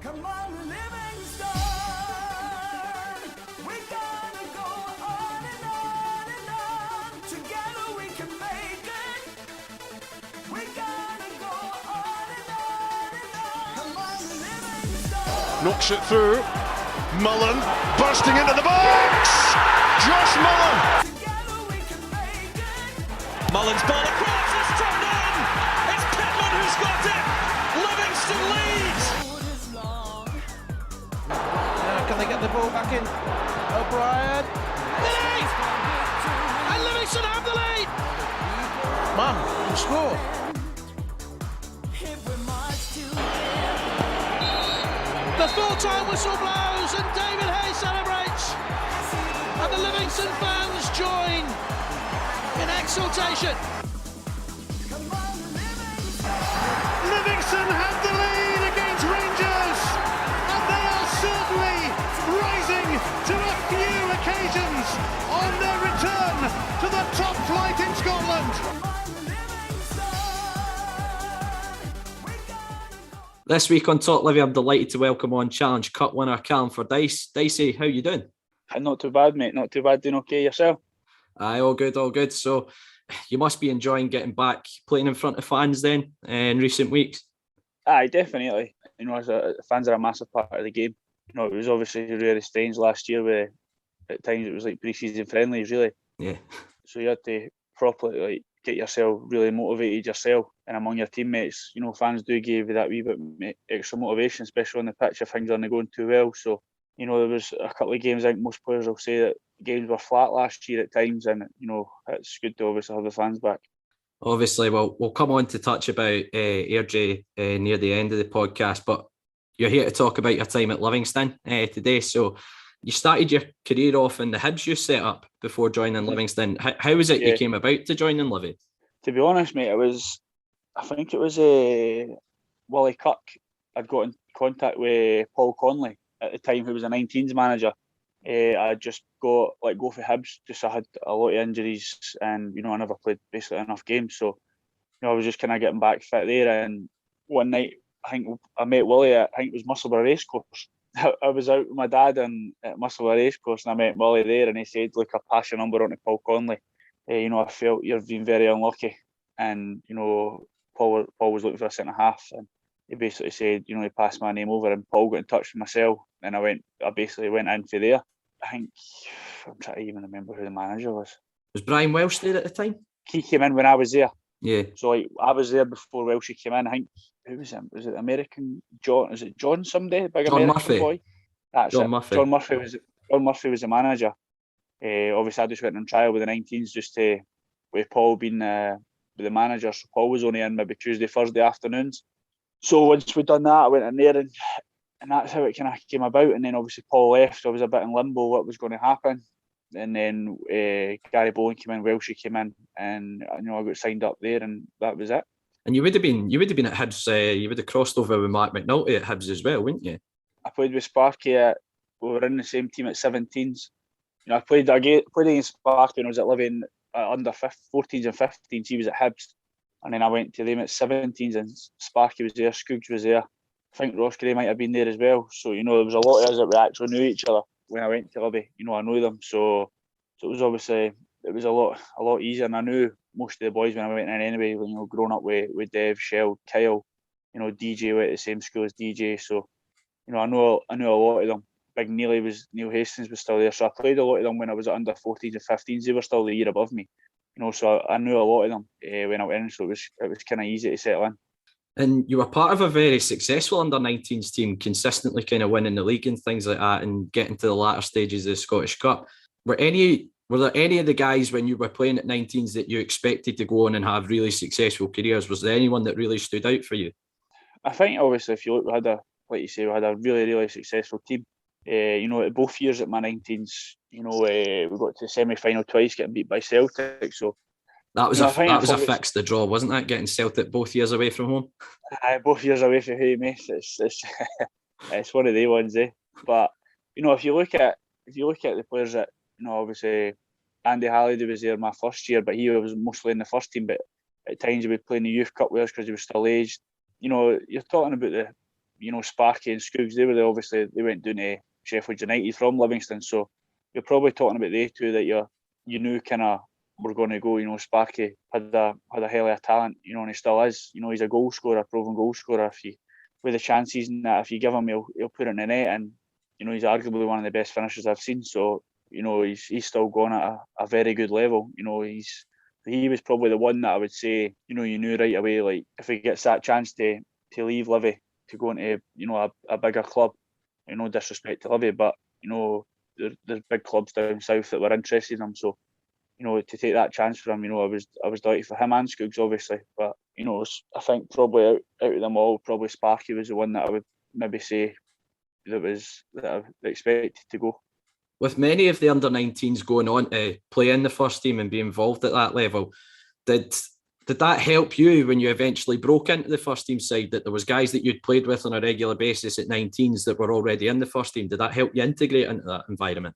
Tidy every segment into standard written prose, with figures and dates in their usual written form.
Come on, Livingston. We gotta go on and on and on. Together we can make it. We gotta go on and on and on. Come on, Livingston. Knocks it through. Mullen bursting into the box. Josh Mullen. Together we can make it. Mullen's ball across, it's turned in! It's Pittman who's got it! Livingston leads! Can they get the ball back in? O'Brien. Lead! And Livingston have the lead! Man, can score. If we march together. The full-time whistle blows and David Hayes celebrates. And the Livingston fans join in exultation. Come on, Livingston. Livingston have the lead against Rangers, and they are certainly rising to a few occasions on their return to the top flight in Scotland. Come on, Livingston. We gotta go. This week on Talk Livi, I'm delighted to welcome on Challenge Cup winner Callum Fordyce. Dycey, how you doing? Not too bad, mate. Not too bad. Doing okay yourself? Aye, all good, all good. So you must be enjoying getting back playing in front of fans then in recent weeks. Aye, definitely. You know, as fans are a massive part of the game. You know, it was obviously really strange last year where at times it was like pre-season friendlies, really. Yeah. So you had to properly get yourself really motivated yourself and among your teammates. You know, fans do give you that wee bit extra motivation, especially on the pitch if things aren't going too well. So, you know, there was a couple of games, I think most players will say that games were flat last year at times, and, you know, it's good to obviously have the fans back. Obviously, we'll come on to touch about Airdrie near the end of the podcast, but you're here to talk about your time at Livingston today. So you started your career off in the Hibs youth setup before joining Livingston. How was it you came about to joining Livy? To be honest, mate, I think it was Willie Kirk. I'd got in contact with Paul Conley at the time, who was a 19s manager. I just go for Hibs. Just I had a lot of injuries, and you know I never played basically enough games, so you know I was just kind of getting back fit there. And one night, I think I met Willie at, I think it was Musselburgh Racecourse. I was out with my dad at Musselburgh Racecourse, and I met Willie there, and he said, "Look, I pass your number on to Paul Conley. You know, I felt you've been very unlucky, and you know Paul was looking for a centre half, and he basically said, you know, he passed my name over, and Paul got in touch with myself, and I basically went in for there. I think, I'm trying to even remember who the manager was. Was Brian Welsh there at the time? He came in when I was there. Yeah. So I was there before Welsh came in. I think, who was him? Was it American John? Is it John somebody? Big John American Murphy. boy? That's John it. Murphy. John Murphy was the manager. Obviously, I just went on trial with the 19s just with Paul being the manager. So Paul was only in maybe Tuesday, Thursday afternoons. So once we'd done that, I went in there and that's how it kind of came about. And then obviously Paul left, so I was a bit in limbo what was going to happen. And then Gary Bowen came in, Welsh came in, and you know I got signed up there, and that was it. And you would have been at Hibs. You would have crossed over with Mark McNulty at Hibs as well, wouldn't you? I played with Sparky. We were in the same team at 17s. You know, I played against Sparky when I was at Livy under 14s and 15s. He was at Hibs, and then I went to them at 17s, and Sparky was there, Scoogs was there. I think Ross Gray might have been there as well. So, you know, there was a lot of us that we actually knew each other when I went to Livy. You know, I knew them. So it was obviously, it was a lot easier. And I knew most of the boys when I went in anyway, you know, growing up with Dev, Shell, Kyle, you know, DJ went to the same school as DJ. So, you know, I knew a lot of them. Big Neil Hastings was still there. So I played a lot of them when I was at under 14s and 15s. They were still the year above me. You know, so I knew a lot of them when I went in. So it was kind of easy to settle in. And you were part of a very successful under-19s team, consistently kind of winning the league and things like that, and getting to the latter stages of the Scottish Cup. Were there any of the guys when you were playing at 19s that you expected to go on and have really successful careers? Was there anyone that really stood out for you? I think obviously if you look, we had a really, really successful team. You know, at both years at my 19s, you know, we got to the semi-final twice, getting beat by Celtic. So that was a fix the draw, wasn't that? Getting Celtic both years away from home. Both years away from home, mate. It's one of the ones, eh? But you know, if you look at the players that, you know, obviously Andy Halliday was there my first year, but he was mostly in the first team. But at times he would play in the youth cup with us because he was still aged. You know, you're talking about Sparky and Scoogs, they went down to Sheffield United from Livingston, so you're probably talking about they two that you knew kind of were going to go. Sparky had a hell of a talent, and he still is. He's a goal scorer, proven goal scorer. With the chances and that, if you give him, he'll put it in the net, and he's arguably one of the best finishers I've seen. So he's still going at a very good level. He was probably the one that I would say, you knew right away, like if he gets that chance to leave Livy to go into a bigger club. No disrespect to Livy, but there's big clubs down south that were interested in him. So to take that chance for him, I was delighted for him and Scoogs, obviously. But I think probably out of them all, probably Sparky was the one that I would maybe say that I expected to go. With many of the under-19s going on to play in the first team and be involved at that level, did that help you when you eventually broke into the first team side, that there was guys that you'd played with on a regular basis at 19s that were already in the first team? Did that help you integrate into that environment?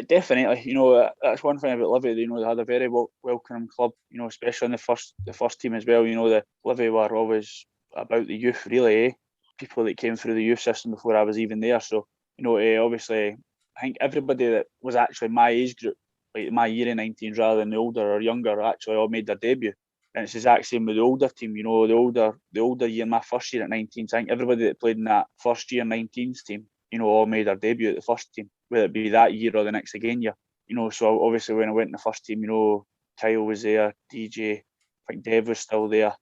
Definitely. That's one thing about Livy. They had a very welcoming club. Especially in the first team as well. The Livy were always about the youth, really. People that came through the youth system before I was even there. So obviously, I think everybody that was actually my age group, like my year of 19s, rather than the older or younger, actually all made their debut. And it's the exact same with the older team. The older year, my first year at 19s, I think everybody that played in that first year 19s team, all made their debut at the first team, whether it be that year or the next again year. So obviously when I went in the first team, Kyle was there, DJ, I think Dev was still there.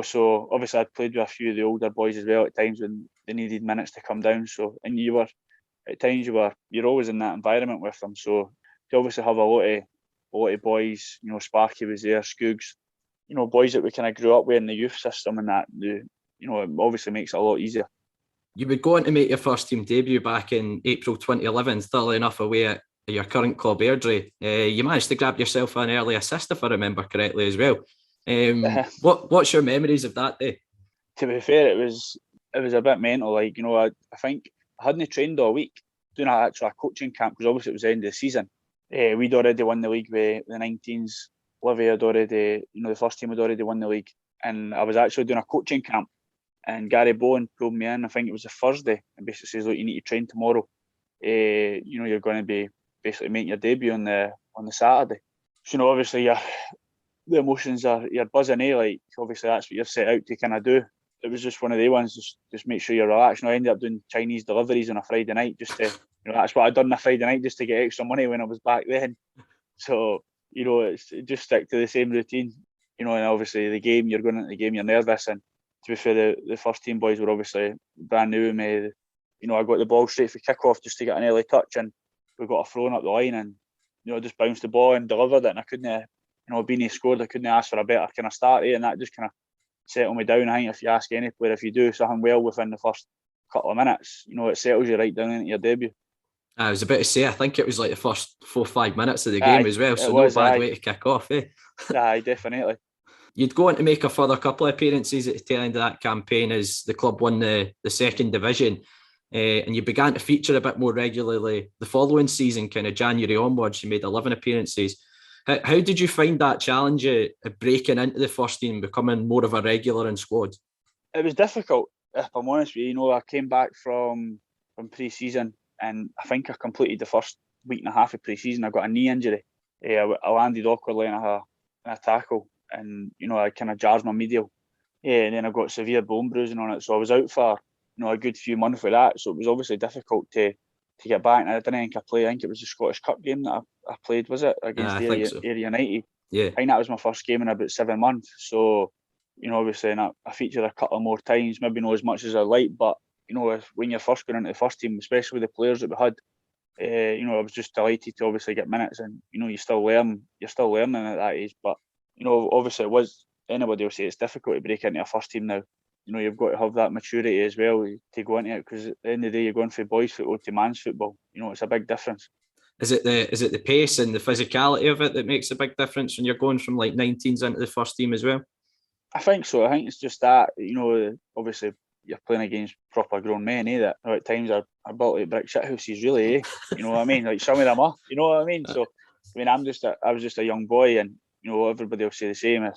So obviously I'd played with a few of the older boys as well at times when they needed minutes to come down. So, and you're always in that environment with them. So you obviously have a lot of boys. Sparky was there, Scoogs. Boys that we kind of grew up with in the youth system, and that it obviously makes it a lot easier. You would go on to make your first team debut back in April 2011, thoroughly enough away at your current club, Airdrie. You managed to grab yourself an early assist, if I remember correctly, as well. What's your memories of that day? To be fair, it was a bit mental. Like, I think I hadn't trained all week doing a coaching camp, because obviously it was the end of the season. We'd already won the league with the 19s. Livy had already, the first team had already won the league, and I was actually doing a coaching camp. And Gary Bowen pulled me in, I think it was a Thursday, and basically says, look, you need to train tomorrow. You're going to be basically making your debut on the Saturday. So, obviously, the emotions you're buzzing, like, obviously that's what you're set out to kind of do. It was just one of the ones, just make sure you're relaxed. I ended up doing Chinese deliveries on a Friday night, just to, that's what I'd done on a Friday night, just to get extra money when I was back then. So, it's just stick to the same routine. And obviously the game, you're going into the game, you're nervous, and to be fair, the first team boys were obviously brand new with me. I got the ball straight for kick-off just to get an early touch, and we got a thrown up the line, and I just bounced the ball and delivered it, and I couldn't, Beanie scored, I couldn't ask for a better kind of start, and that just kind of settled me down. I think if you ask any player, if you do something well within the first couple of minutes, it settles you right down into your debut. I was about to say, I think it was like the first 4 or 5 minutes of the game as well, so no bad way to kick off, eh? Aye, definitely. You'd go on to make a further couple of appearances at the tail end of that campaign as the club won the second division, and you began to feature a bit more regularly the following season, kind of January onwards. You made 11 appearances. How did you find that challenge of breaking into the first team, becoming more of a regular in squads? It was difficult, if I'm honest with you. I came back from pre-season, and I think I completed the first week and a half of pre-season. I got a knee injury. I landed awkwardly in a tackle, and I kind of jarred my medial. And then I got severe bone bruising on it, so I was out for a good few months with that. So it was obviously difficult to get back. And I didn't think I played. I think it was the Scottish Cup game that I played. Was it against Area United? Yeah, I think that was my first game in about 7 months. So obviously, and I featured a couple more times, maybe not as much as I like, but when you're first going into the first team, especially with the players that we had, I was just delighted to obviously get minutes, and you still learn. You're still learning at that age, but obviously it was. Anybody will say it's difficult to break into a first team now. You've got to have that maturity as well to go into it, because at the end of the day, you're going from boys football to man's football. It's a big difference. Is it the pace and the physicality of it that makes a big difference when you're going from like 19s into the first team as well? I think so. I think it's just that, obviously you're playing against proper grown men, that at times are built like brick shithouses, really, You know what I mean? Like some of them are, you know what I mean? So, I was just a young boy, and, everybody will say the same.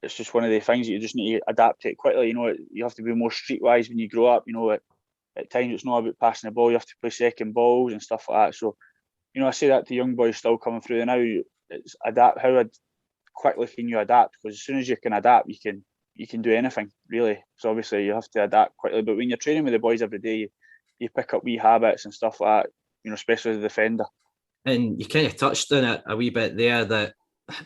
it's just one of the things that you just need to adapt to it quickly. You know, you have to be more streetwise when you grow up. You know, at times it's not about passing the ball. You have to play second balls and stuff like that. So, you know, I say that to young boys still coming through now. It's adapt. Quickly can you adapt? Because as soon as you can adapt, you can do anything really. So obviously you have to adapt quickly. But when you're training with the boys every day, you pick up wee habits and stuff like that. You know, especially as a defender. And you kind of touched on it a wee bit there, that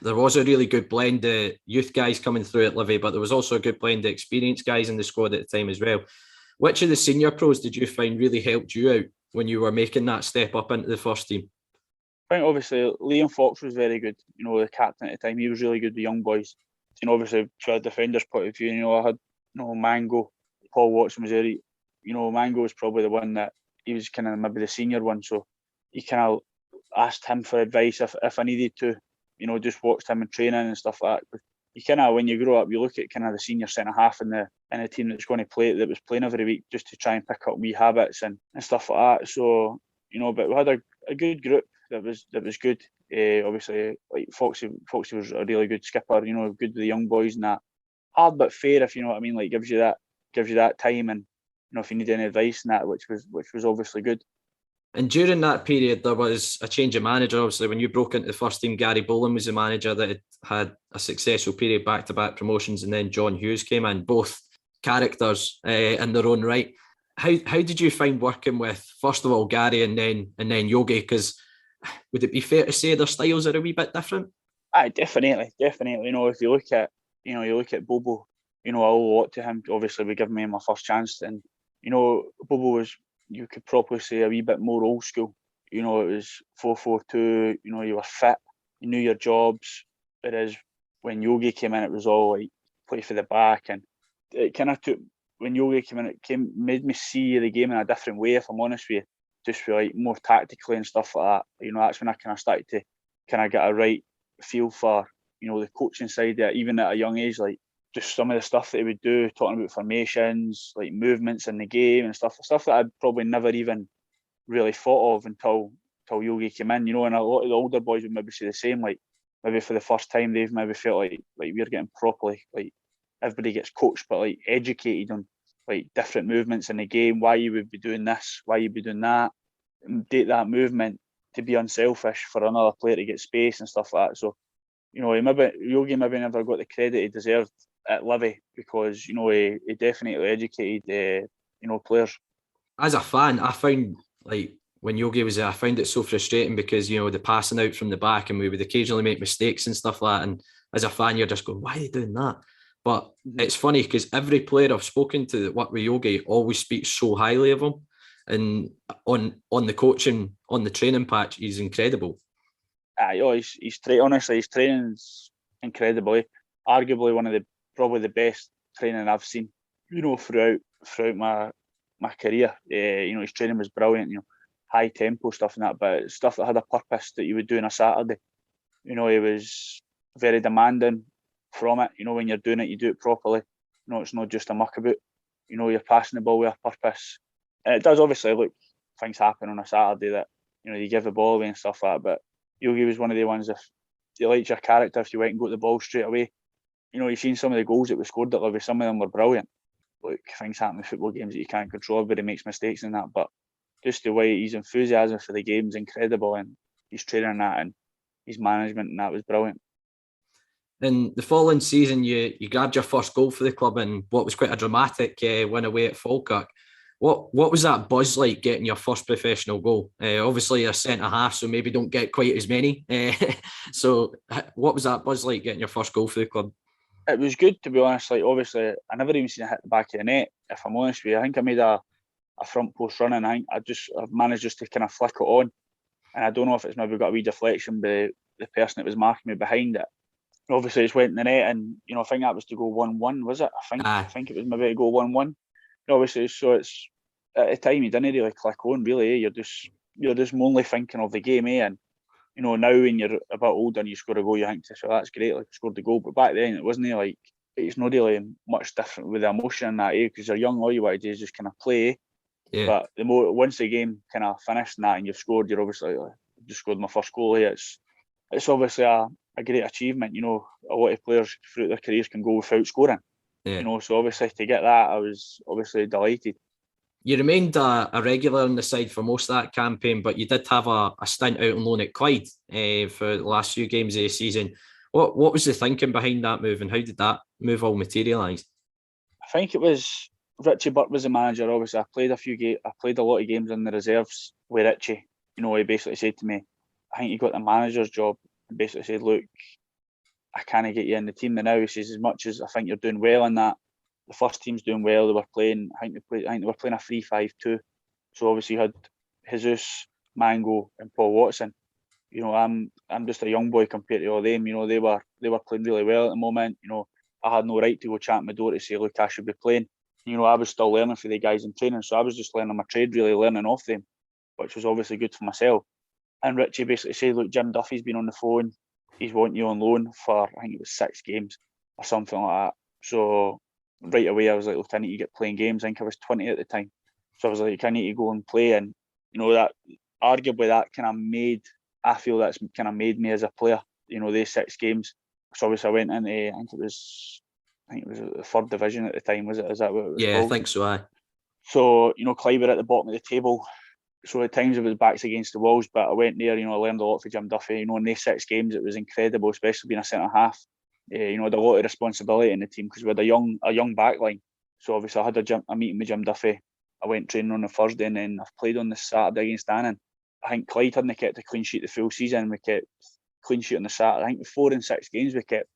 there was a really good blend of youth guys coming through at Livi, but there was also a good blend of experienced guys in the squad at the time as well. Which of the senior pros did you find really helped you out when you were making that step up into the first team? I think obviously Liam Fox was very good. You know, the captain at the time, he was really good with young boys. You know, obviously from a defender's point of view, you know, I had Mango, Paul Watson was there. You know, Mango was probably the one that he was kind of maybe the senior one, so he kind of asked him for advice if I needed to. You know, just watched him in training and stuff like that. You kind of, when you grow up, you look at kind of the senior centre half in the team that's going to play, that was playing every week, just to try and pick up wee habits and stuff like that. So, you know, but we had a good group that was good. Obviously, like Foxy was a really good skipper. You know, good with the young boys and that. Hard but fair, if you know what I mean. Like gives you that time, and you know, if you need any advice and that, which was obviously good. And during that period, there was a change of manager. Obviously, when you broke into the first team, Gary Boland was the manager that had a successful period, back-to-back promotions, and then John Hughes came in, both characters in their own right. How did you find working with, first of all, Gary and then Yogi? Because would it be fair to say their styles are a wee bit different? Aye, definitely. You know, if you look at Bobo, you know, I owe a lot to him. Obviously, we gave me my first chance, and you know, Bobo was, you could probably say, a wee bit more old school. You know, it was 4-4-2. You know, you were fit, you knew your jobs. Whereas when Yogi came in, it was all like play for the back, and it kind of took, when Yogi came in, made me see the game in a different way. If I'm honest with you, just for like more tactically and stuff like that. You know, that's when I kind of started to kind of get a right feel for, you know, the coaching side of it, even at a young age, like just some of the stuff that he would do, talking about formations, like movements in the game and stuff that I'd probably never even really thought of until Yogi came in, you know. And a lot of the older boys would maybe say the same, like maybe for the first time they've maybe felt like we're getting properly, like everybody gets coached, but like educated on like different movements in the game, why you would be doing this, why you'd be doing that, and take that movement to be unselfish for another player to get space and stuff like that. So, you know, Yogi maybe never got the credit he deserved at Livi, because, you know, he definitely educated you know, players. As a fan, I found, like, when Yogi was there, I found it so frustrating because, you know, the passing out from the back, and we would occasionally make mistakes and stuff like that. And as a fan, you're just going, why are they doing that? But it's funny because every player I've spoken to that worked with Yogi always speaks so highly of him. And on the coaching, on the training patch, he's incredible. He's honestly, his training's incredible. Arguably one of probably the best training I've seen, you know, throughout my career. You know, his training was brilliant, you know, high tempo stuff and that, but stuff that had a purpose that you would do on a Saturday. You know, he was very demanding from it. You know, when you're doing it, you do it properly. You know, it's not just a muckabout. You know, you're passing the ball with a purpose. And it does, obviously, look, things happen on a Saturday that, you know, you give the ball away and stuff like that, but Yogi was one of the ones, if you liked your character, if you went and got the ball straight away. You know, you've seen some of the goals that we scored at Livi, some of them were brilliant. Look, things happen in football games that you can't control, everybody makes mistakes in that, but just the way his enthusiasm for the game is incredible, and his training and that, and his management and that was brilliant. In the following season, you grabbed your first goal for the club in what was quite a dramatic win away at Falkirk. What was that buzz like, getting your first professional goal? Obviously, you're centre-half, so maybe don't get quite as many. So what was that buzz like, getting your first goal for the club? It was good, to be honest. Like, obviously, I never even seen it hit the back of the net, if I'm honest with you. I think I made a front post run, and I've managed just to kind of flick it on. And I don't know if it's maybe got a wee deflection by the person that was marking me behind it. And obviously, it's went in the net, and, you know, I think that was to go 1-1, was it? I think it was maybe to go 1-1. Obviously, so it's, at the time, you didn't really click on, really. You're just only thinking of the game, and, you know, now when you're a bit older and you score a goal, you think, so that's great, like, scored the goal. But back then, it wasn't like, it's not really much different with the emotion in that, because you're young, all you want to do is just kind of play. Yeah. But once the game kind of finished and that, and you've scored, you're obviously like, just scored my first goal here. It's obviously a a great achievement. You know, a lot of players throughout their careers can go without scoring. Yeah. You know, so obviously to get that, I was obviously delighted. You remained a regular on the side for most of that campaign, but you did have a stint out on loan at Clyde for the last few games of the season. What was the thinking behind that move, and how did that move all materialise? I think it was Richie Burke was the manager. Obviously, I played a lot of games in the reserves with Richie. You know, he basically said to me, "I think you got the manager's job." And basically said, "Look, I can't get you in the team now." He says, "As much as I think you're doing well in that, the first team's doing well. They were playing. I think they were playing a 3-5-2. So obviously you had Jesus, Mango, and Paul Watson. You know, I'm just a young boy compared to all them. You know, they were playing really well at the moment. You know, I had no right to go chat my door to say, look, I should be playing. You know, I was still learning for the guys in training, so I was just learning my trade, really learning off them, which was obviously good for myself. And Richie basically said, look, Jim Duffy's been on the phone. He's wanting you on loan for, I think it was 6 games or something like that. So right away, I was like, look, I need to get playing games. I think I was 20 at the time. So I was like, I need to go and play. And, you know, that arguably that I feel that's kind of made me as a player, you know, these 6 games. So obviously I went into, I think it was the 3rd division at the time, was it? Is that what it was called? I think so, aye. So, you know, Clyde were at the bottom of the table. So at times it was backs against the walls, but I went there, you know, I learned a lot from Jim Duffy. You know, in these 6 games, it was incredible, especially being a centre-half. You know, I had a lot of responsibility in the team because we had a young back line. So obviously I had a meeting with Jim Duffy. I went training on the Thursday and then I've played on the Saturday against Annan. I think Clyde hadn't kept a clean sheet the full season. We kept clean sheet on the Saturday. I think 4 and 6 games we kept.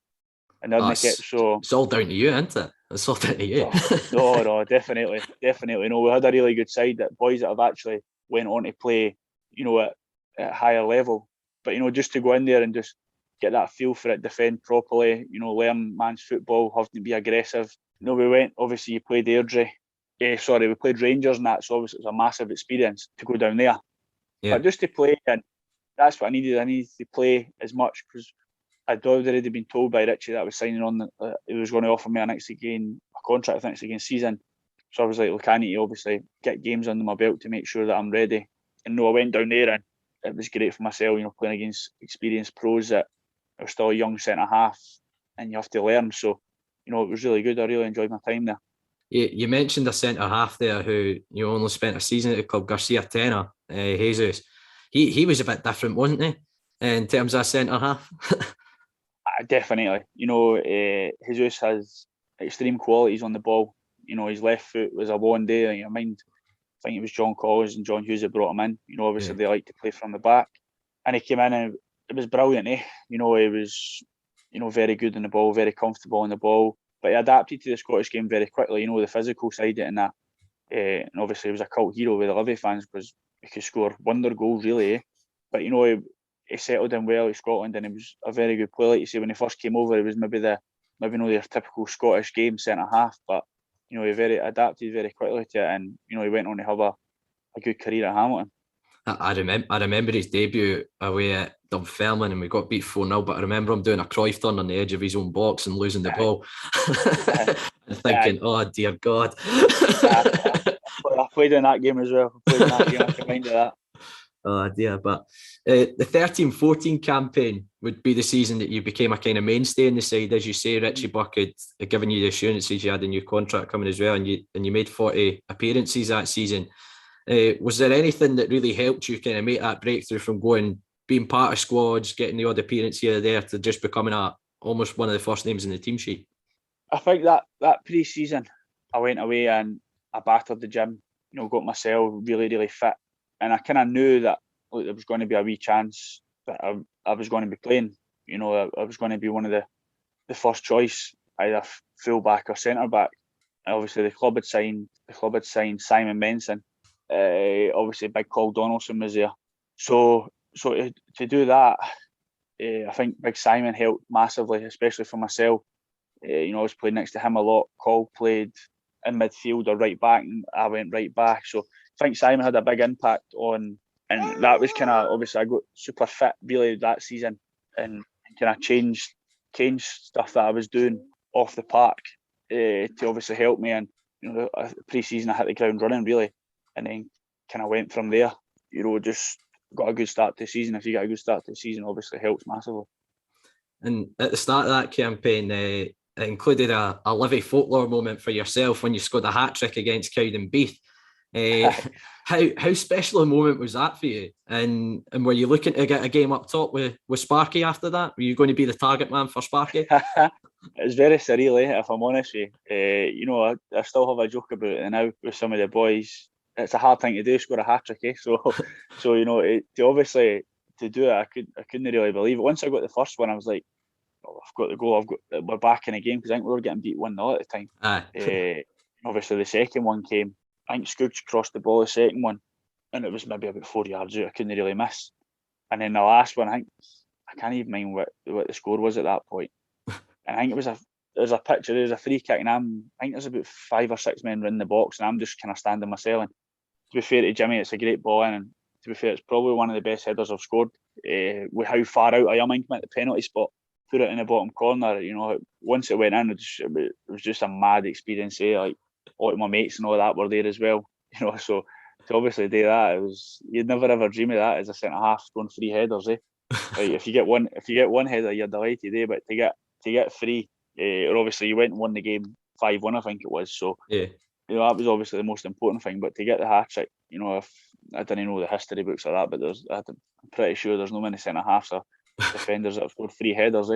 And then it's all down to you, isn't it? It's all down to you. No, definitely. No, we had a really good side, that boys that have actually went on to play, you know, at a higher level. But, you know, just to go in there and just get that feel for it, defend properly, you know, learn man's football, have to be aggressive. You know, you played Airdrie. We played Rangers and that, so obviously it was a massive experience to go down there. Yeah. But just to play, and that's what I needed. I needed to play as much because I'd already been told by Richie that I was signing on, he was going to offer me a contract next again season. So I was like, look, I need to obviously get games under my belt to make sure that I'm ready. And I went down there and it was great for myself, you know, playing against experienced pros that are still a young centre-half and you have to learn. So, you know, it was really good. I really enjoyed my time there. You mentioned a centre-half there who you only spent a season at the club, Garcia Tena, Jesus. He was a bit different, wasn't he, in terms of centre-half? Definitely. You know, Jesus has extreme qualities on the ball. You know, his left foot was a one day. I think it was John Collins and John Hughes that brought him in. You know, obviously they like to play from the back. And he came in and it was brilliant, You know, he was, you know, very good on the ball, very comfortable on the ball. But he adapted to the Scottish game very quickly, you know, the physical side of it and that. And obviously he was a cult hero with the Livi fans because he could score wonder goals, really, But, you know, he settled in well in Scotland and he was a very good player. Like you say, when he first came over, he was maybe not their typical Scottish game centre-half, but, you know, he adapted very quickly to it and, you know, he went on to have a good career at Hamilton. I remember his debut away at Dunfermline and we got beat 4-0, but I remember him doing a Cruyff turn on the edge of his own box and losing the ball. And thinking, oh dear God. I played in that game as well. I can mind of that. Oh dear, but the 13-14 campaign would be the season that you became a kind of mainstay in the side. As you say, Richie Burke had given you the assurances you had a new contract coming as well, and you made 40 appearances that season. Was there anything that really helped you kind of make that breakthrough from being part of squads, getting the odd appearance here or there, to just becoming almost one of the first names in the team sheet? I think that pre-season, I went away and I battered the gym, you know, got myself really, really fit. And I kind of knew that there was going to be a wee chance that I was going to be playing. You know, I was going to be one of the first choice, either full back or centre back. And obviously, the club had signed Simon Benson. Obviously, Big Paul Donaldson was there. So to do that, I think Big Simon helped massively, especially for myself. You know, I was playing next to him a lot. Cole played in midfield or right back, and I went right back. So I think Simon had a big impact on, and that was kind of, obviously I got super fit really that season and kind of changed stuff that I was doing off the park to obviously help me. And, you know, pre-season I hit the ground running really, and then kind of went from there. You know, just got a good start to the season. If you get a good start to the season, obviously it helps massively. And at the start of that campaign, it included a Livi folklore moment for yourself when you scored a hat-trick against Cowdenbeath. How special a moment was that for you? And were you looking to get a game up top with Sparky after that? Were you going to be the target man for Sparky? It was very surreal, if I'm honest with you. I still have a joke about it now with some of the boys. It's a hard thing to do, score a hat-trick, So to do it, I couldn't really believe it. Once I got the first one, I was like, oh, I've got the goal. We're back in the game, because I think we were getting beat 1-0 at the time. Obviously, the second one came. I think Scooch crossed the ball the second one, and it was maybe about 4 yards out. I couldn't really miss. And then the last one, I can't even mind what the score was at that point. And I think there's a picture, there's a free kick, and I think there's about 5 or 6 men in the box, and I'm just kind of standing myself. And to be fair to Jimmy, it's a great ball in, and to be fair, it's probably one of the best headers I've scored. With how far out I am, at the penalty spot, put it in the bottom corner. Once it went in, it was just a mad experience. Like all of my mates and all that were there as well. So to obviously do that, you'd never ever dream of that as a centre half going 3 headers. Like if you get one header, you're delighted. But to get 3, or obviously you went and won the game 5-1, I think it was. So yeah. That was obviously the most important thing. But to get the hat-trick, if I didn't know the history books of that, but I'm pretty sure there's no many centre halves or defenders that have scored 3 headers.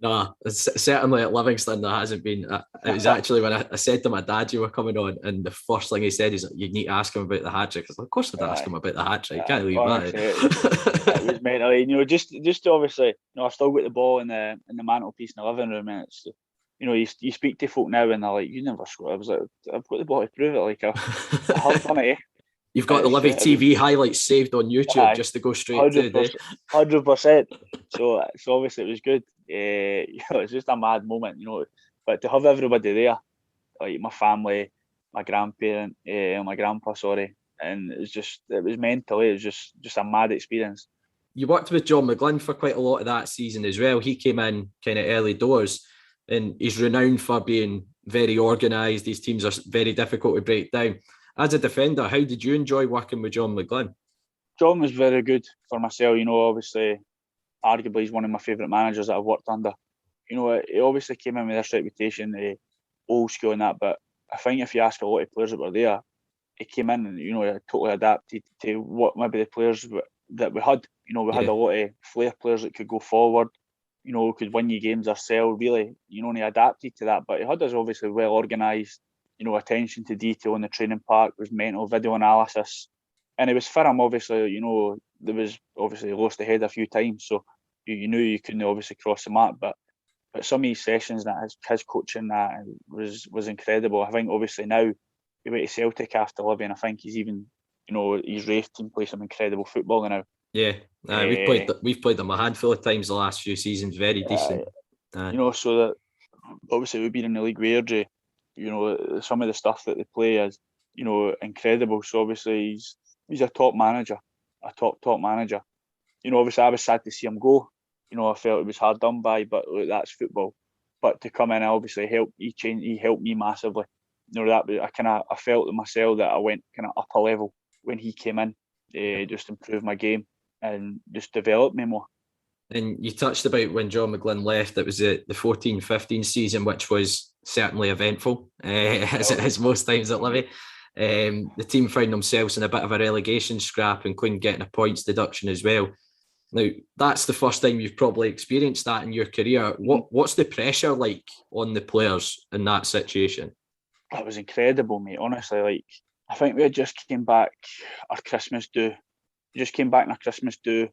Nah, certainly at Livingston there hasn't been. It was actually when I said to my dad you were coming on, and the first thing he said is, "You need to ask him about the hat-trick." I was like, "Of course I'd ask him about the hat-trick. Can't leave that." It was mental. Just to obviously, I've still got the ball in the mantelpiece in the living room, and it's, you speak to folk now and they're like, "You never scored." I was like, "I've got the ball to prove it. Like I have done it." You've got the Livi TV highlights saved on YouTube just to go straight to it. 100%. So obviously it was good. It's just a mad moment, But to have everybody there, like my family, my grandparent, my grandpa, and it was mental. It was just a mad experience. You worked with John McGlynn for quite a lot of that season as well. He came in kind of early doors, and he's renowned for being very organised. These teams are very difficult to break down. As a defender, how did you enjoy working with John McGlynn? John was very good for myself. Obviously, arguably he's one of my favourite managers that I've worked under. He obviously came in with this reputation, old school and that, but I think if you ask a lot of players that were there, he came in and, totally adapted to what maybe the players that we had. We had a lot of flair players that could go forward, could win you games ourselves, really, and he adapted to that. But he had us obviously well organised, attention to detail in the training park, was mental video analysis. And it was for him, obviously, there was obviously he lost the head a few times, so you knew you couldn't obviously cross the mark. But some of his sessions, that his coaching, that was incredible. I think obviously now he went to Celtic after Livi, and I think he's even, his Wraith team plays some incredible football now. Yeah, we've played them a handful of times the last few seasons. Very decent. So that obviously we've been in the league with Airdrie. Some of the stuff that they play is, incredible. So obviously he's a top manager, a top manager. Obviously I was sad to see him go. I felt it was hard done by, but look, that's football. But to come in, obviously he helped me massively. I felt myself that I went kind of up a level when he came in, just improve my game and just develop me more. And you touched about when John McGlynn left, it was the 14-15 season, which was certainly eventful, as it is most times at Livi. The team found themselves in a bit of a relegation scrap, including getting a points deduction as well. Now, that's the first time you've probably experienced that in your career. What's the pressure like on the players in that situation? That was incredible, mate. Honestly, I think we had just came back our Christmas do. We just came back in our Christmas do,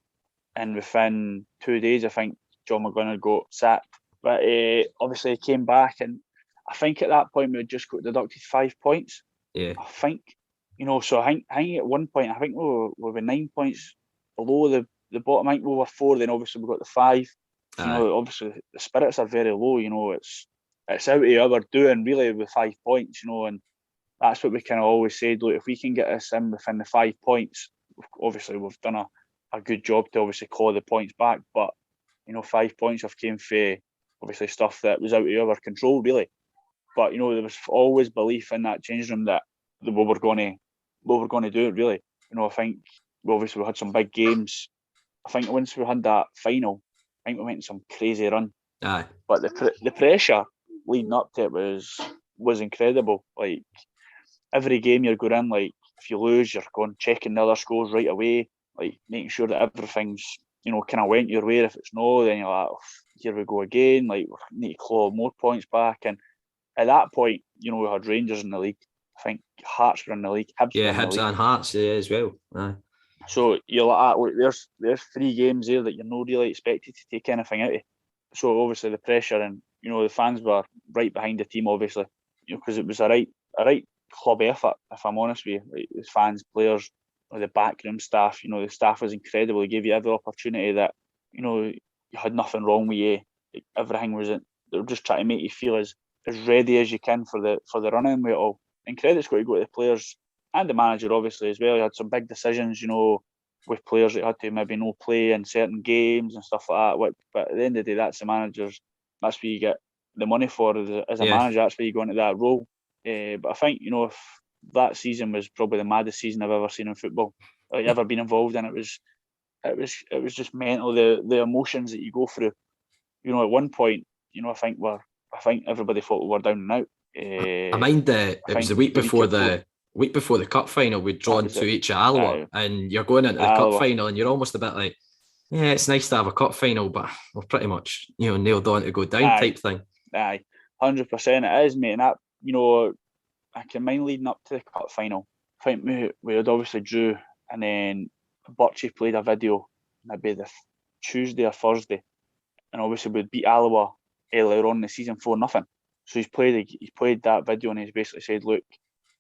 and within 2 days, I think John McGlynn had got sacked. But obviously, he came back, and I think at that point we had just got deducted 5 points. Yeah. I think, so I think at one point, I think we were 9 points below the bottom. I think we were 4, then obviously we got the 5. Obviously the spirits are very low, it's out of our doing really with 5 points, and that's what we kind of always said. Look, if we can get us in within the 5 points, obviously we've done a good job to obviously claw the points back. But 5 points have came for obviously stuff that was out of our control, really. But there was always belief in that changing room that we were going to do it, really. I think we had some big games. I think once we had that final, I think we went on some crazy run. Aye. But the pressure leading up to it was incredible. Like, every game you're going in, like, if you lose, you're going checking the other scores right away, like making sure that everything's, kind of went your way. If it's no, then you're like, oh, here we go again. Like, we need to claw more points back. And at that point, we had Rangers in the league. I think Hearts were in the league. Hibs were in the Hibs league. and Hearts as well. Aye. So you're like, look, there's 3 games there that you're not really expected to take anything out of. So obviously the pressure, and the fans were right behind the team, obviously, because it was a right club effort. If I'm honest with you, like, the fans, players, the backroom staff, the staff was incredible. They gave you every opportunity that you had nothing wrong with you. Like, everything was in. They were just trying to make you feel as ready as you can for the run-in with it all. And credit's got to go to the players and the manager, obviously, as well. He had some big decisions, with players that had to maybe no play in certain games and stuff like that. But at the end of the day, that's the managers. That's what you get the money for as a manager. That's where you go into that role. But I think, if that season was probably the maddest season I've ever seen in football, like, ever been involved in. It was just mental, the emotions that you go through. At one point, I think everybody thought we were down and out. I mind it was the week before the cup final. We'd drawn to each at Alloa, and you're going into the cup final, and you're almost a bit like, yeah, it's nice to have a cup final, but we're pretty much nailed on to go down type thing. 100% it is, mate. And that, I can mind leading up to the cup final. I think we had obviously drew, and then Birchie played a video maybe the Tuesday or Thursday, and obviously we'd beat Alloa earlier on in the season 4-0. So he's played that video, and he's basically said, look,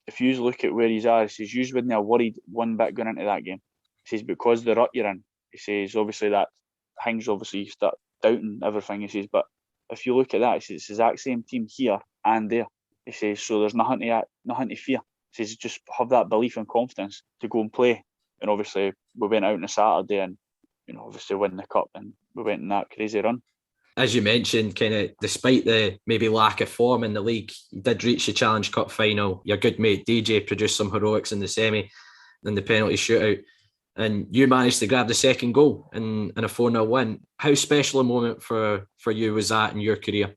if you look at where he's at, he says, you wouldn't have worried one bit going into that game. He says, because the rut you're in, he says, obviously that things obviously you start doubting everything. He says, but if you look at that, he says, it's the exact same team here and there. He says, so there's nothing to fear. He says, just have that belief and confidence to go and play. And obviously we went out on a Saturday and, obviously win the cup, and we went in that crazy run. As you mentioned, kind of despite the maybe lack of form in the league, you did reach the Challenge Cup final. Your good mate DJ produced some heroics in the semi and the penalty shootout, and you managed to grab the second goal in a 4-0 win. How special a moment for you was that in your career?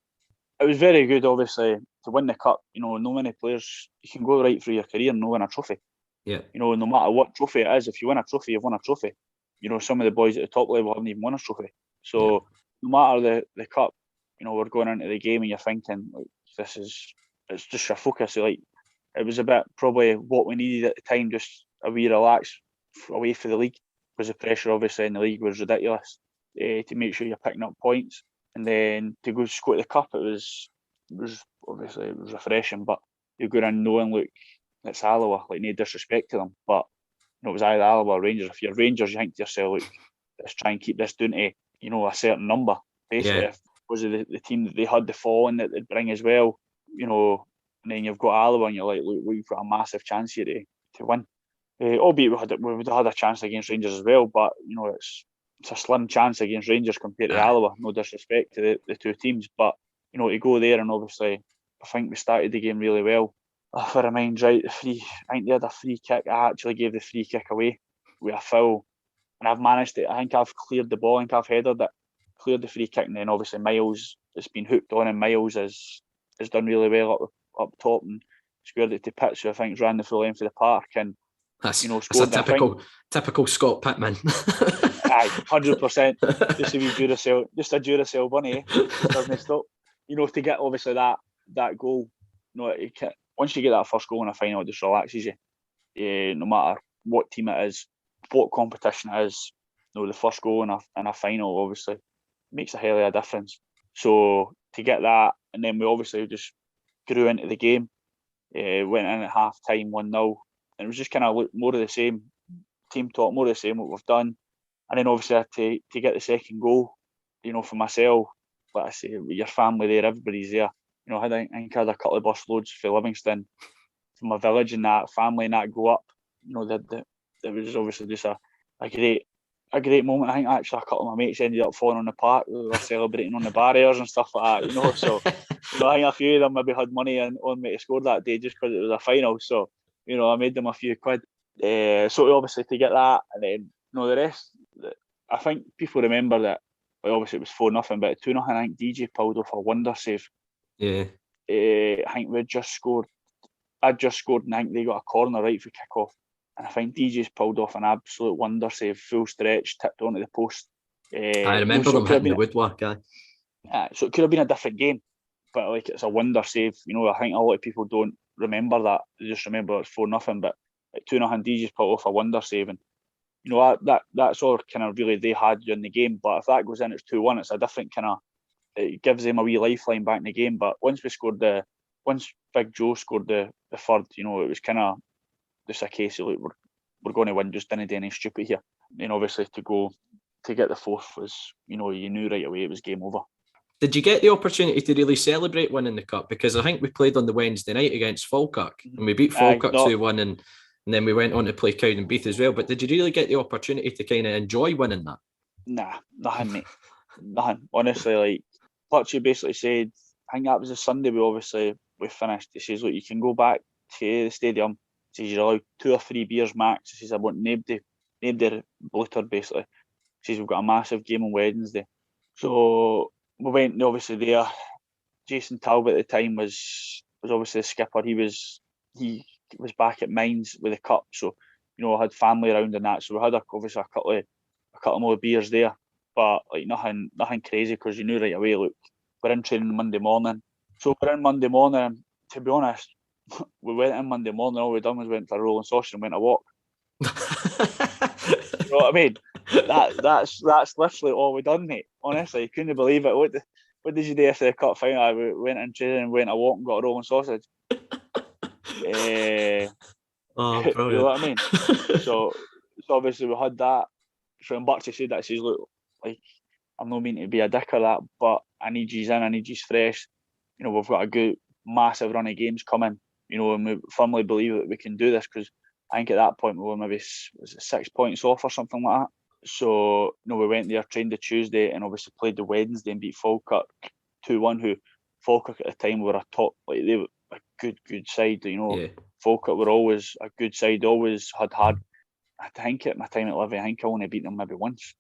It was very good, obviously, to win the cup. No many players, you can go right through your career and not win a trophy. Yeah. No matter what trophy it is, if you win a trophy, you've won a trophy. Some of the boys at the top level haven't even won a trophy. So no matter the cup, we're going into the game and you're thinking, like, it's just your focus. Like, it was a bit probably what we needed at the time, just a wee relax away for the league, because the pressure obviously in the league was ridiculous, to make sure you're picking up points. And then to go to the cup, it was obviously it was refreshing, but you're going in knowing, look, it's Alloa, like, no disrespect to them, but it was either Alloa or Rangers. If you're Rangers, you think to yourself, look, let's try and keep this down to a certain number. Basically, if was it the team that they had the following that they'd bring as well, and then you've got Alloa, and you're like, look, we've got a massive chance here to win. Albeit we would have had a chance against Rangers as well, but it's a slim chance against Rangers compared to Alloa. No disrespect to the two teams, but to go there, and obviously I think we started the game really well. If I remind right, I think they had a free kick. I actually gave the free kick away with a foul, and I've managed to. I think I've cleared the ball. I think I've headed it, cleared the free kick, and then obviously Miles, it's been hooked on, and Miles has done really well up top and squared it to pitch. So I think ran the full length of the park, and that's a typical Scott Pittman. Aye, 100%. Just a wee Duracell bunny. Doesn't stop. To get obviously that goal. Once you get that first goal in a final, it just relaxes you. No matter what team it is, what competition it is, the first goal in a final obviously makes a hell of a difference. So to get that, and then we obviously just grew into the game. Went in at half time 1-0, and it was just kind of more of the same. Team talk, more of the same what we've done. And then obviously I had to get the second goal. For myself, like I say, with your family there, everybody's there. I think I had a couple of bus loads for Livingston, from my village and that family and that go up. It was obviously just a great moment. I think actually a couple of my mates ended up falling on the park. We were celebrating on the barriers and stuff like that. So I think a few of them maybe had money on me to score that day just because it was a final. So I made them a few quid. So obviously to get that, and then the rest. I think people remember that obviously it was 4-0, but at 2-0, I think DJ pulled off a wonder save. Yeah. I think we'd just scored. I'd just scored, and I think they got a corner right for kick-off. And I think DJ's pulled off an absolute wonder save, full stretch, tipped onto the post. I remember them hitting the woodwork, guy. So it could have been a different game, but like it's a wonder save. I think a lot of people don't remember that. They just remember it's 4-0, but at 2-0, DJ's pulled off a wonder save, and that's all kind of really they had during the game. But if that goes in, it's 2-1. It's a different kind of. It gives them a wee lifeline back in the game. But once Big Joe scored the third, it was kind of just a case of like we're going to win, just didn't do anything stupid here. And obviously to get the fourth was, you knew right away it was game over. Did you get the opportunity to really celebrate winning the cup? Because I think we played on the Wednesday night against Falkirk and we beat Falkirk 2-1 and then we went on to play Cowdenbeath as well. But did you really get the opportunity to kind of enjoy winning that? Nah, nothing, mate. Nothing. Honestly, like Clutchy basically said, I think that was a Sunday we finished. He says, look, you can go back to the stadium. He says, you're allowed 2 or 3 beers max. He says, I want nobody bluttered, basically. He says, we've got a massive game on Wednesday. So we went obviously there. Jason Talbot at the time was obviously the skipper. He was back at Mines with the cup. So, I had family around and that. So we had obviously a couple more beers there. But like nothing crazy, because you knew right away, look, we're in training Monday morning. So we're in Monday morning, and to be honest, we went in Monday morning, all we done was went for a rolling sausage and went a walk. You know what I mean? That's literally all we done, mate. Honestly, you couldn't believe it. What did you do after the cup final? We went in training and went a walk and got a rolling sausage. Oh, brilliant. You know what I mean? So obviously we had that. From Burchie said that, says, look, like, I'm not meaning to be a dick or that, but I need yous in, I need yous fresh. We've got a good, massive run of games coming, and we firmly believe that we can do this, because I think at that point we were maybe 6 points off or something like that. So, we went there, trained the Tuesday, and obviously played the Wednesday and beat Falkirk 2-1, who Falkirk at the time were a top, like they were a good side, Yeah. Falkirk were always a good side, always had. I think at my time at Livi, I think I only beat them maybe once.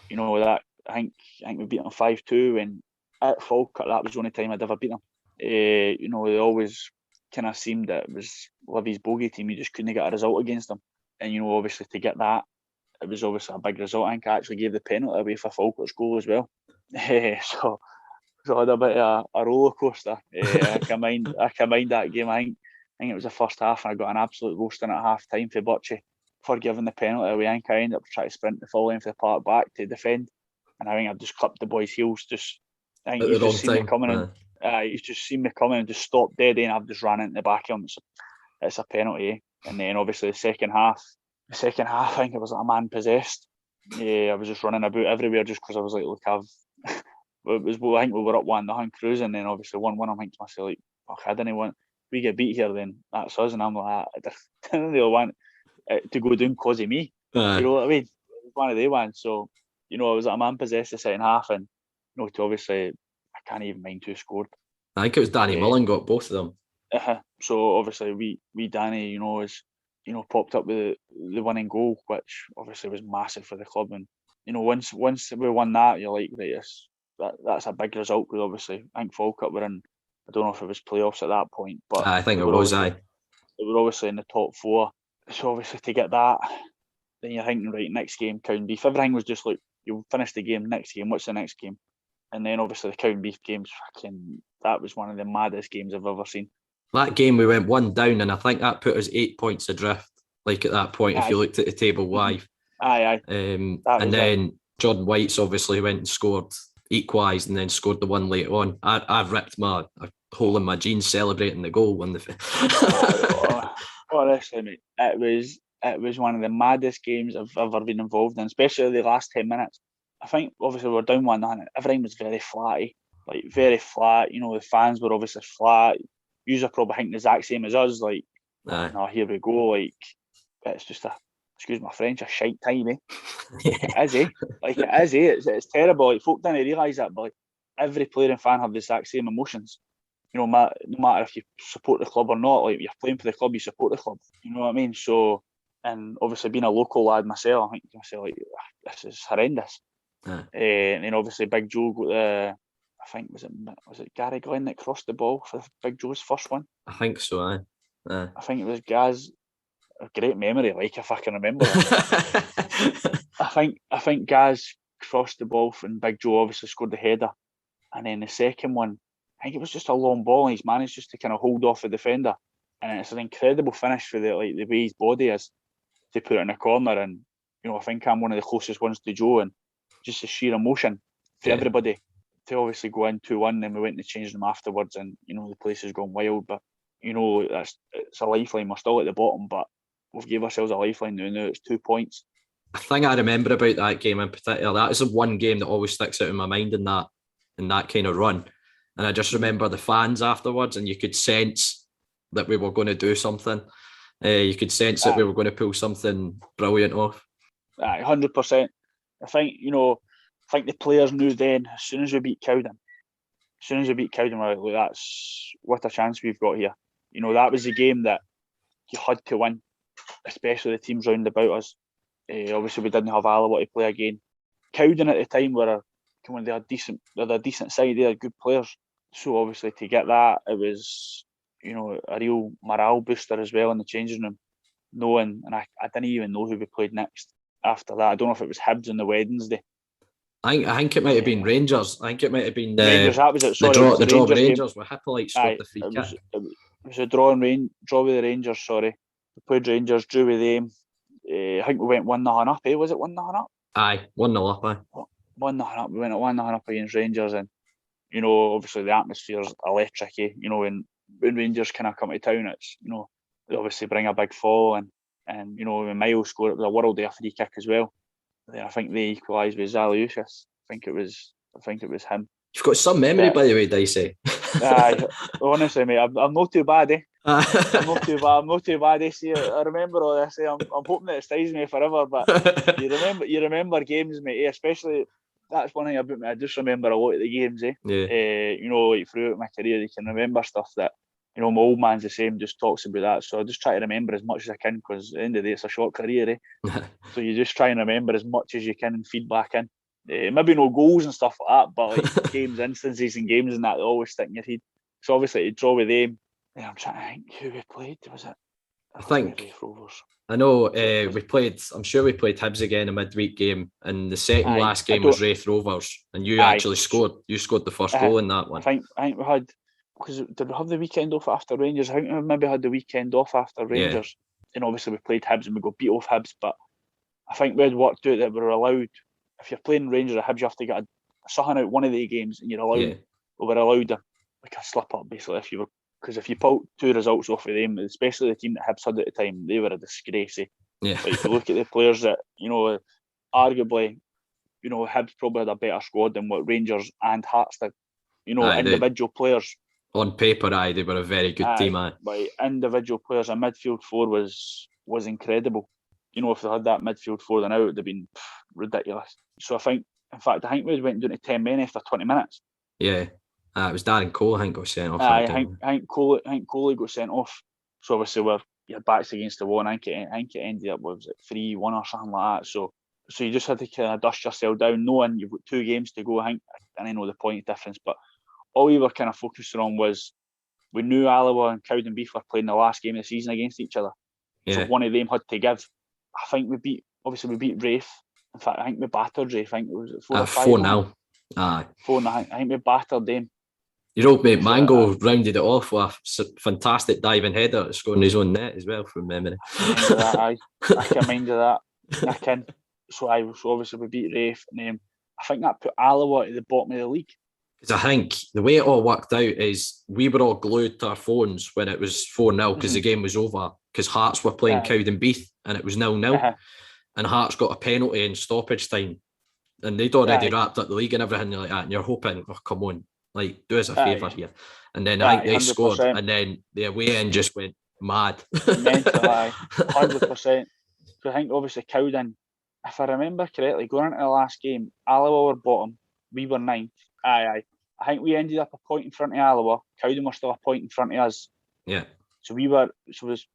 That I think we beat them 5-2, and at Falkirk that was the only time I'd ever beat them. They always kind of seemed that it was Livi's bogey team. You just couldn't get a result against them, and obviously to get that, it was obviously a big result. I think I actually gave the penalty away for Falkirk's goal as well. So I had a bit of a roller coaster. I can mind that game. I think it was the first half, and I got an absolute roasting at half time for Burchie for giving the penalty away. I think I ended up trying to sprint the full length of the park back to defend, and I think I just clipped the boy's heels. I think he's just seen me coming, and he's just seen me coming and just stopped dead, and I've just ran into the back of him. It's a penalty, And then obviously the second half, I think it was like a man possessed. I was just running about everywhere just because I was like, look, I think we were up 1-0 cruising, and then obviously 1-1. I'm thinking to myself, like, fuck, I didn't want, we get beat here, then that's us. And I'm like, I didn't really want to go down because of me. You know what I mean? It was one of the ones. So, I was like a man possessed the second half, and to obviously, I can't even mind who scored. I think it was Danny Mullen got both of them. So obviously we Danny, popped up with the winning goal, which obviously was massive for the club. And once we won that, you're like, right, that's a big result, because obviously I think Falkirk were in, I don't know if it was playoffs at that point, but I think it was. They were obviously in the top four. So obviously to get that, then you're thinking, right, next game, Cowdenbeath. Everything was just like, you'll finish the game, next game, what's the next game? And then obviously the Cowdenbeath games, that was one of the maddest games I've ever seen. That game we went 1 down, and I think that put us 8 points adrift, like at that point, if you looked at the table live. Aye. And then Jordan White's obviously went and scored, equalised, and then scored the one later on. I ripped a hole in my jeans celebrating the goal. Honestly, mate, it was one of the maddest games I've ever been involved in, especially the last 10 minutes. I think obviously we were down 1-0. Everything was very flatty, like very flat. The fans were obviously flat. You're probably thinking the exact same as us, like, no, here we go, like, it's just excuse my French, a shite time, eh? It is, eh? Like, it is, eh? It's terrible. Like, folk didn't realise that, but like, every player and fan have the exact same emotions. No matter if you support the club or not, like, you're playing for the club, you support the club. You know what I mean? So, and obviously being a local lad myself, I think to myself, like, this is horrendous. And then obviously Big Joe got the, I think was it Gary Glenn that crossed the ball for Big Joe's first one? I think so, aye. I think it was Gaz. A great memory, like if I can remember that. I think Gaz crossed the ball and Big Joe obviously scored the header. And then the second one, I think it was just a long ball and he's managed just to kind of hold off the defender. And it's an incredible finish for the way his body is to put it in a corner. And, I think I'm one of the closest ones to Joe, and just the sheer emotion for everybody to obviously go in 2-1, and we went to change them afterwards, and the place has gone wild. But it's a lifeline. We're still at the bottom, but we've gave ourselves a lifeline now. It's 2 points. A thing I remember about that game in particular, that is the one game that always sticks out in my mind in that kind of run. And I just remember the fans afterwards, and you could sense that we were going to do something. You could sense that we were going to pull something brilliant off. 100%. I think the players knew then, as soon as we beat Cowden, we're like, that's what a chance we've got here. That was the game that you had to win, especially the teams round about us. Obviously, we didn't have Alloa to play again. Cowden at the time they're a decent side, they're good players. So obviously to get that, it was a real morale booster as well in the changing room. Knowing, and I didn't even know who we played next after that. I don't know if it was Hibs on the Wednesday. I think it might have been Rangers. I think it might have been Rangers. That was it. Sorry, the draw with Rangers where Hippolyte scored the free kick. It was a draw with the Rangers. Sorry, we played Rangers, drew with them. I think we went 1-0 up. Was it 1-0 up? Aye, 1-0 up. Aye, 1-0 up. We went at 1-0 up against Rangers, and obviously the atmosphere's electric. When Rangers kind of come to town, it's they obviously bring a big fall, and when Miles scored, it was a world day free kick as well. Then I think they equalised with Zaliushis. I think it was him. You've got some memory, by the way, Dycey. Honestly, mate, I'm not too bad, eh? I'm not too bad, eh? See, I remember all this. I'm hoping that it stays me forever. But you remember games, mate. Especially that's one thing about me. I just remember a lot of the games, eh? Yeah. Like throughout my career, you can remember stuff that my old man's the same. Just talks about that. So I just try to remember as much as I can, because at the end of the day, it's a short career, eh? So you just try and remember as much as you can and feed back in. Maybe no goals and stuff like that, but like games, instances and games and that always stick in your head. So obviously to draw with them, I'm trying to think who we played. Was it? I think I know we played. I'm sure we played Hibs again, a midweek game, and the second last game was Wraith Rovers, and you actually scored. You scored the first goal in that one. I think we had, because did we have the weekend off after Rangers? I think we maybe had the weekend off after Rangers, and obviously we played Hibs and we got beat off Hibs. But I think we had worked out that we were allowed, if you're playing Rangers or Hibs, you have to get something out one of the games, and you're allowed. Yeah. We were allowed like a slip up basically because if you pulled 2 results off of them, especially the team that Hibs had at the time, they were a disgrace. Yeah. Like, if you look at the players that arguably, Hibs probably had a better squad than what Rangers and Hearts did. Individual players. On paper, they were a very good team. But individual players, a midfield 4 was incredible. If they had that midfield 4, then out, it would have been ridiculous. So I think we went down to 10 men after 20 minutes. Yeah. It was Darren Cole, I think, got sent off. I think Coley got sent off. So obviously your backs against the wall, and I think it ended up with 3-1 or something like that. So you just had to kind of dust yourself down, knowing you've got 2 games to go. I didn't know the point difference, but all we were kind of focusing on was we knew Alloa and Cowdenbeath were playing the last game of the season against each other. Yeah. So one of them had to give. I think we beat Wraith. In fact, I think we battered Wraith. I think it was 4-0. Aye. 4-0. I think we battered them. Your old mate Mango rounded it off with a fantastic diving header, scoring his own net as well from memory. I can mind of that. I can. So obviously we beat Wraith, and I think that put Alloa at the bottom of the league. Because I think the way it all worked out is we were all glued to our phones when it was 4-0 because the game was over, because Hearts were playing Cowdenbeath and it was 0-0, and Hearts got a penalty in stoppage time, and they'd already wrapped up the league and everything like that, and you're hoping, oh, come on, like, do us a favour here. And then I think they 100%. Scored, and then the away end just went mad. Mental, 100%. So I think obviously Cowden, if I remember correctly, going into the last game, Alloa were bottom, we were 9th. I think we ended up a point in front of Alloa. Cowden were still a point in front of us. Yeah. So it was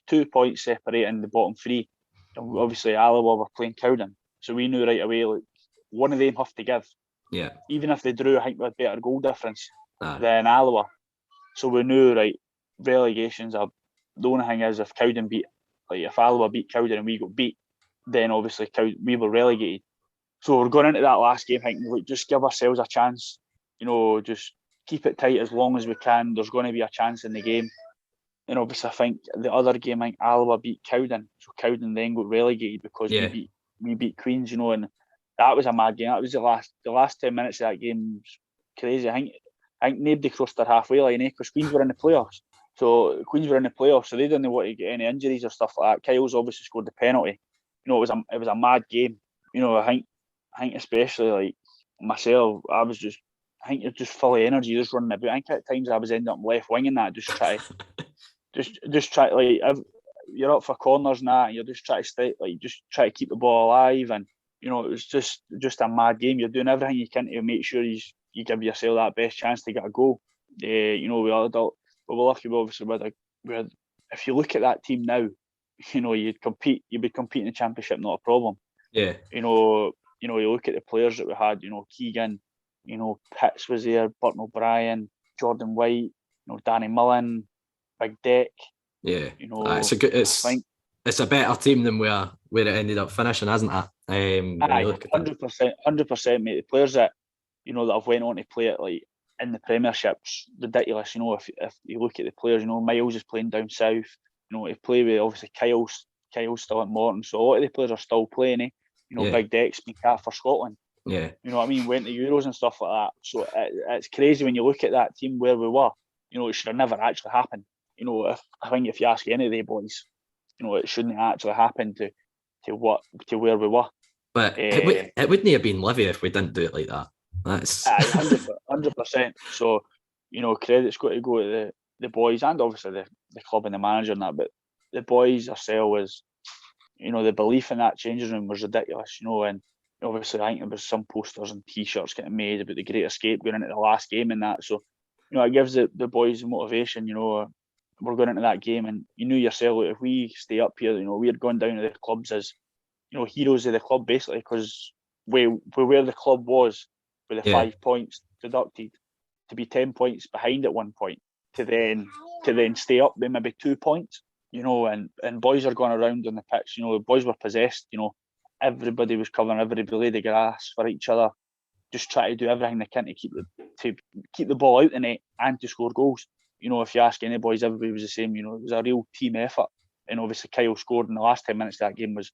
2 points separating the bottom 3. And obviously Alloa were playing Cowden. So we knew right away, like, one of them have to give. Yeah. Even if they drew, I think we had better goal difference Aye. than Alloa. So we knew, right, relegations are, the only thing is if Cowden beat, like if Alloa beat Cowden and we got beat, then obviously we were relegated. So we're going into that last game thinking, like, just give ourselves a chance, just keep it tight as long as we can. There's going to be a chance in the game. And obviously I think the other game, I think Alloa beat Cowden. So Cowden then got relegated because we beat Queens, and that was a mad game. That was the last 10 minutes of that game was crazy. I think nobody crossed their halfway line, because Queens were in the playoffs. So they didn't want to get any injuries or stuff like that. Kyle's obviously scored the penalty. It was a mad game. I think especially like myself, I think you're just full of energy, just running about. I think at times I was ending up left winging that, just try like you're up for corners and that, and you're just trying to stay, like just try to keep the ball alive, and it was just a mad game. You're doing everything you can to make sure you give yourself that best chance to get a goal. We were lucky, obviously, if you look at that team now, you'd be competing in the championship, not a problem. Yeah. You look at the players that we had. Keegan, Pitts was there, Burton O'Brien, Jordan White, Danny Mullen, Big Deck. Yeah, it's a better team than where it ended up finishing, isn't it? 100%, mate. The players that that have went on to play it like in the Premiership's ridiculous. If you look at the players, Miles is playing down south. To play with obviously Kyle's still at Morton, so a lot of the players are still playing. Big Deck's been capped for Scotland. Yeah, Went to Euros and stuff like that. So it's crazy when you look at that team where we were. It should have never actually happened. I think if you ask any of the boys, it shouldn't actually happen to where we were. But it wouldn't have been Livy if we didn't do it like that. That's 100%. So credit's got to go to the boys and obviously the club and the manager and that. But the boys ourselves, the belief in that changing room was ridiculous. And obviously I think there was some posters and T-shirts getting made about the Great Escape going into the last game and that. So it gives the boys motivation. We're going into that game, and you knew yourself, if we stay up here, we're going down to the clubs as heroes of the club, basically, because where the club was with the 5 points deducted, to be 10 points behind at one point, to then stay up with maybe 2 points, and boys are going around on the pitch. The boys were possessed. Everybody was covering every blade of grass for each other, just try to do everything they can to keep the ball out the net and to score goals. If you ask any boys, everybody was the same. It was a real team effort. And obviously Kyle scored in the last 10 minutes of that game was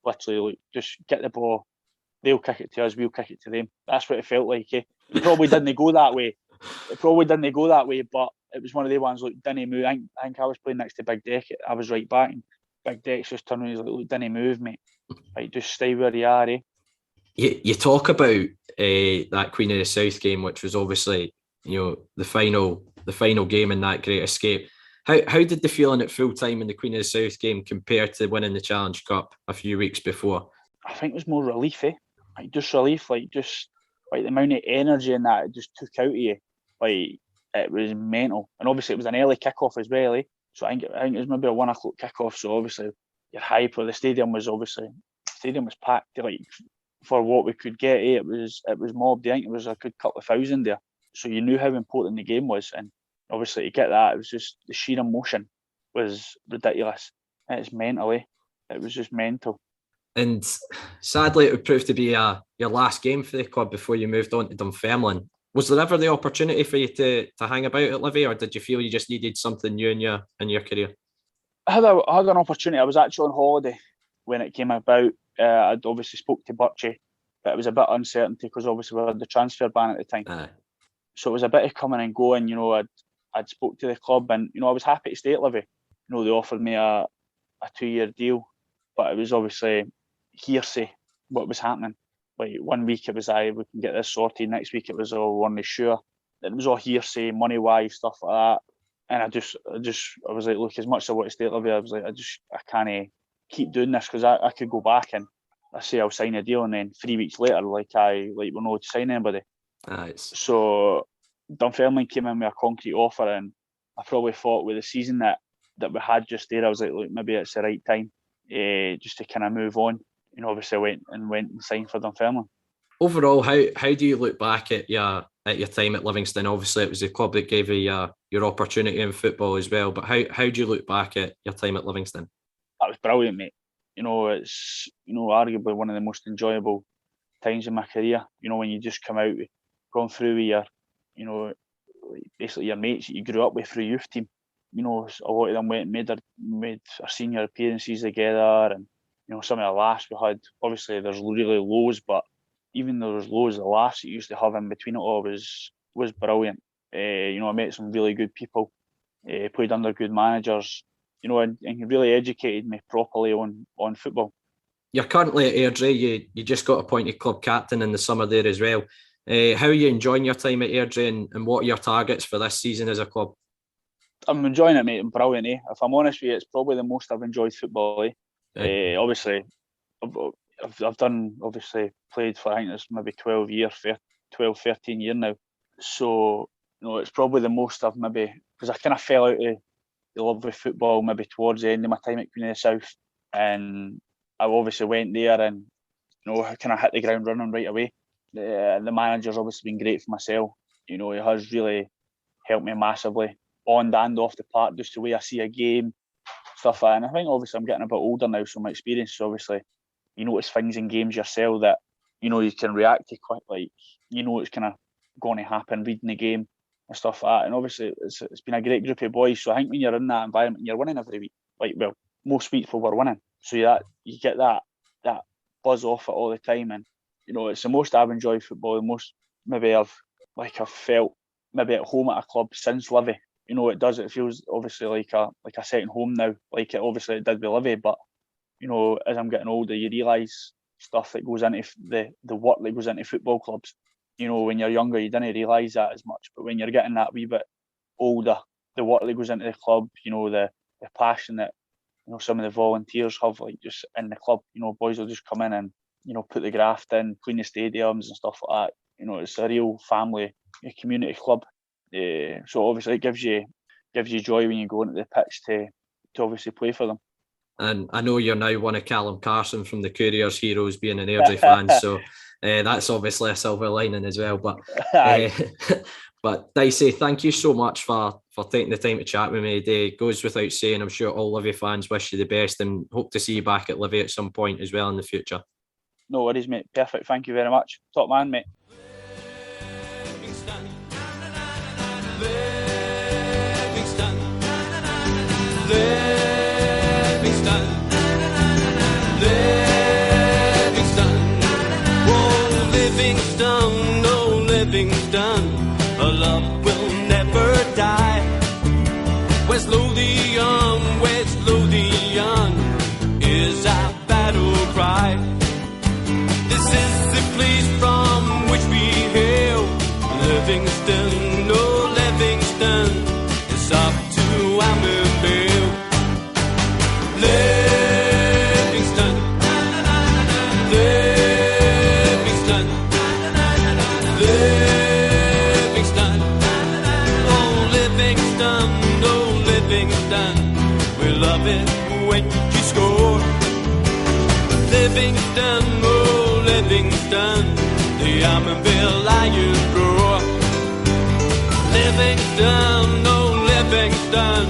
literally like, just get the ball. They'll kick it to us, we'll kick it to them. That's what it felt like. It probably didn't go that way. But it was one of the ones like, didn't move. I think I was playing next to Big Deck. I was right back, and Big Deck's just turned around. He's like, look, didn't move, mate. Like, just stay where you are, eh? You talk about that Queen of the South game, which was obviously the final game in that Great Escape. How did the feeling at full time in the Queen of the South game compare to winning the Challenge Cup a few weeks before? I think it was more relief, like just relief, like the amount of energy in that it just took out of you. Like, it was mental, and obviously it was an early kickoff as well, eh? So I think it was maybe a 1 o'clock kickoff. So obviously you're hype. The stadium was packed, like, for what we could get. It was mobbed. I think it was a good couple of thousand there. So you knew how important the game was, and obviously to get that, it was just the sheer emotion was ridiculous. It's mental, eh? It was just mental. And sadly, it would prove to be your last game for the club before you moved on to Dunfermline. Was there ever the opportunity for you to hang about at Livy, or did you feel you just needed something new in your career? I had an opportunity. I was actually on holiday when it came about. I'd obviously spoke to Birchie, but it was a bit uncertainty because obviously we had the transfer ban at the time. So it was a bit of coming and going. I'd spoke to the club, and I was happy to stay at Livy. They offered me a 2-year deal, but it was obviously hearsay what was happening. Like, 1 week it was, we can get this sorted. Next week it was, we're not sure. It was all hearsay, money wise, stuff like that. And I was like, look, as much as I want to stay at Livy, I was like, I can't keep doing this, because I could go back and I say I'll sign a deal, and then 3 weeks later, we're not to sign anybody. So Dunfermline came in with a concrete offer, and I probably thought with the season that we had just there, I was like, look, maybe it's the right time just to kind of move on. Obviously I went and signed for Dunfermline. overall, how do you look back at your time at Livingston? Obviously, it was the club that gave you your opportunity in football as well. But how do you look back at your time at Livingston? That was brilliant, mate. It's arguably one of the most enjoyable times in my career. When you just come out, going through with your, basically your mates that you grew up with through youth team. A lot of them went and made our senior appearances together, and some of the laughs we had. Obviously, there's really lows, but even though there's lows, the laughs that you used to have in between it all was brilliant. I met some really good people, played under good managers, and really educated me properly on football. You're currently at Airdrie. You just got appointed club captain in the summer there as well. How are you enjoying your time at Airdrie, and what are your targets for this season as a club? I'm enjoying it, mate. I'm brilliant, eh? If I'm honest with you, it's probably the most I've enjoyed football, eh? Obviously, I've done, played for, I think it's maybe 12, 13 years now. So, it's probably the most I've maybe, because I kind of fell out of the love with football maybe towards the end of my time at Queen of the South. And I obviously went there and, I kind of hit the ground running right away. The manager's obviously been great for myself. He has really helped me massively on and off the park, just the way I see a game, stuff like that. And I think obviously I'm getting a bit older now, so my experience is obviously, you notice things in games yourself that, you can react to quick, like, it's kind of going to happen, reading the game and stuff like that. And obviously it's been a great group of boys. So I think when you're in that environment, you're winning every week. Most weeks we were winning. So you get that buzz off it all the time. And, it's the most I've enjoyed football, the most maybe I've felt maybe at home at a club since Livi. It feels obviously like a second home now, like it obviously it did with Livi, but as I'm getting older, you realise stuff that goes into the work that goes into football clubs. When you're younger, you didn't realise that as much, but when you're getting that wee bit older, the work that goes into the club, the passion that some of the volunteers have, like just in the club, boys will just come in and put the graft in, clean the stadiums and stuff like that. It's a real family, a community club. So obviously it gives you joy when you go into the pitch to obviously play for them. And I know you're now one of Callum Carson from the Courier's heroes, being an Airdrie fan, so that's obviously a silver lining as well. But but Dycey, thank you so much for taking the time to chat with me today. It goes without saying, I'm sure all Livi fans wish you the best and hope to see you back at Livi at some point as well in the future. No worries, mate. Perfect. Thank you very much. Top man, mate. Livingston, a love will never die. West Lothian is our battle cry. This is the place from which we hail. Livingston, oh Livingston, it's up to Ambervale. Livingston, Livingston, Livingston, oh Livingston, oh Livingston, we love it when you score. Livingston, oh Livingston, the Ambervale Lions roar. Livingston, oh Livingston,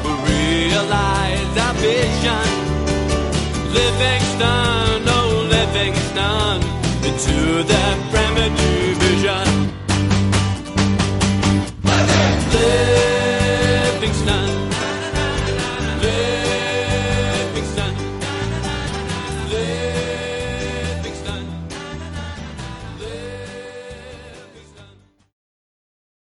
we realize our vision. Livingston, oh Livingston, into the Premier Division. Livingston, Livingston, Livingston.